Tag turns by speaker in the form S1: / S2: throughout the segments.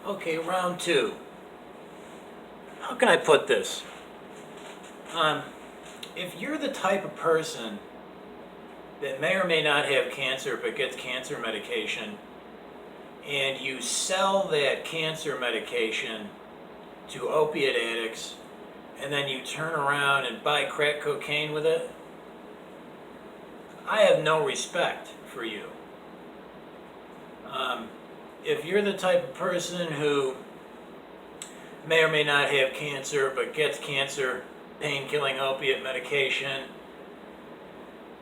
S1: Okay, round two. How can I put this? Um, if you're the type of person that may or may not have cancer but gets cancer medication, and you sell that cancer medication to opiate addicts, and then you turn around and buy crack cocaine with it, I have no respect for you. If you're the type of person who may or may not have cancer but gets cancer pain-killing opiate medication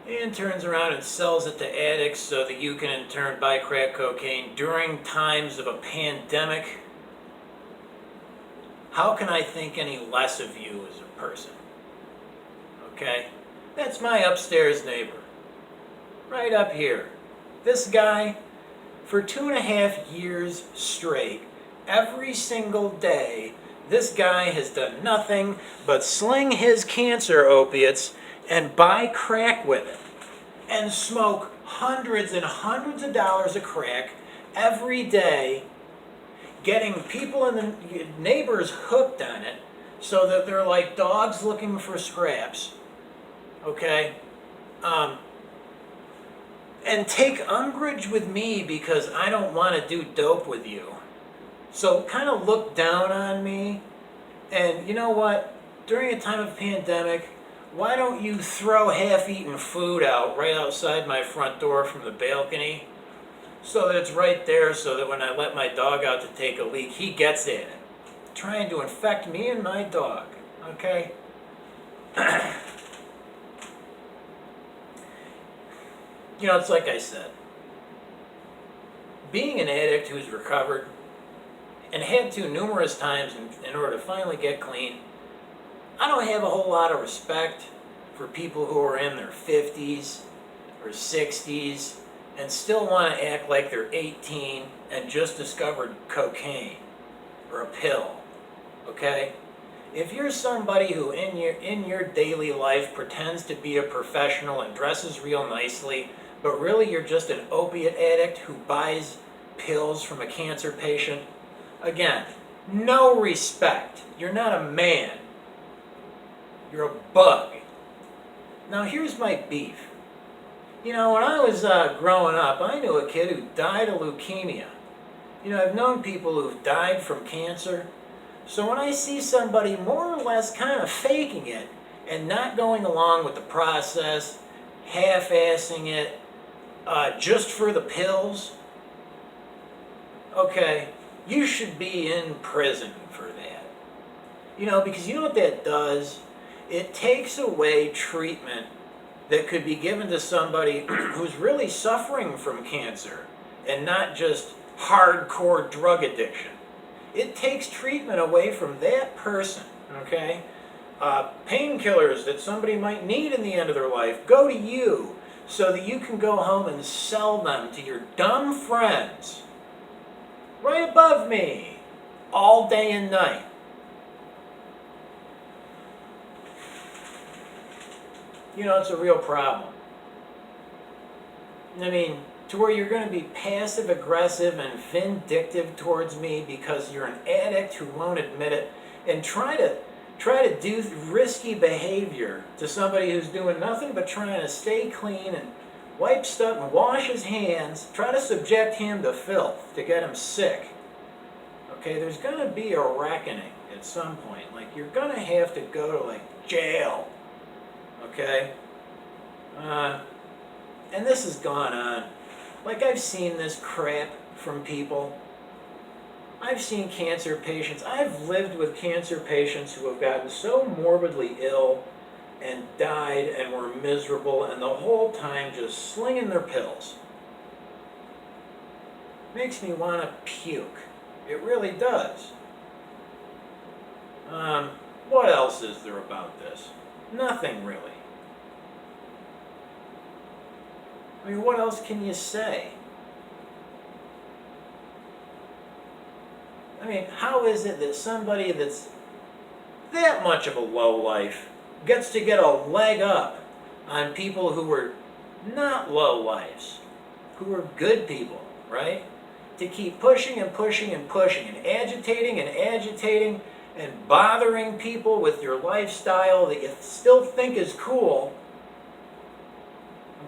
S1: and turns around and sells it to addicts so that you can in turn buy crack cocaine during times of a pandemic, how can I think any less of you as a person? Okay? That's my upstairs neighbor. Right up here. This guy, for 2.5 years straight, every single day, this guy has done nothing but sling his cancer opiates and buy crack with it and smoke hundreds and hundreds of dollars of crack every day, getting people in the neighbors hooked on it so that they're like dogs looking for scraps. Okay? And take umbrage with me because I don't want to do dope with you. So kind of look down on me. And you know what? During a time of pandemic, why don't you throw half-eaten food out right outside my front door from the balcony so that it's right there so that when I let my dog out to take a leak, he gets at it. Trying to infect me and my dog. Okay? You know, it's like I said, being an addict who's recovered and had to numerous times in order to finally get clean, I don't have a whole lot of respect for people who are in their 50s or 60s and still want to act like they're 18 and just discovered cocaine or a pill, okay? If you're somebody who in your daily life pretends to be a professional and dresses real nicely, but really you're just an opiate addict who buys pills from a cancer patient, again, no respect. You're not a man. You're a bug. Now here's my beef. You know, when I was growing up, I knew a kid who died of leukemia. You know, I've known people who've died from cancer. So when I see somebody more or less kind of faking it and not going along with the process, half-assing it, just for the pills, okay, you should be in prison for that. You know, because you know what that does? It takes away treatment that could be given to somebody who's really suffering from cancer and not just hardcore drug addiction. It takes treatment away from that person, okay? Painkillers that somebody might need in the end of their life go to you so that you can go home and sell them to your dumb friends right above me all day and night. You know, it's a real problem. I mean, to where you're going to be passive-aggressive and vindictive towards me because you're an addict who won't admit it, and try to do risky behavior to somebody who's doing nothing but trying to stay clean and wipe stuff and wash his hands, try to subject him to filth to get him sick. Okay, there's going to be a reckoning at some point. Like, you're going to have to go to, like, jail. Okay? And this has gone on. Like, I've seen this crap from people. I've seen cancer patients. I've lived with cancer patients who have gotten so morbidly ill and died and were miserable and the whole time just slinging their pills. Makes me want to puke. It really does. What else is there about this? Nothing really. I mean, what else can you say? I mean, how is it that somebody that's that much of a lowlife gets to get a leg up on people who were not lowlifes, who were good people, right? to keep pushing and pushing and pushing and agitating and bothering people with your lifestyle that you still think is cool,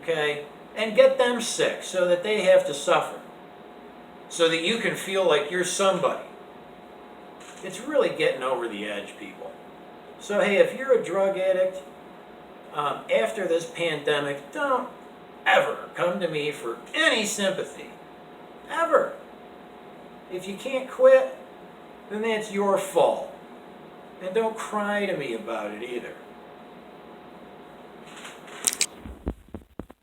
S1: okay, and get them sick so that they have to suffer, so that you can feel like you're somebody. It's really getting over the edge, people. So hey, if you're a drug addict, after this pandemic, don't ever come to me for any sympathy. Ever. If you can't quit, then that's your fault. And don't cry to me about it either.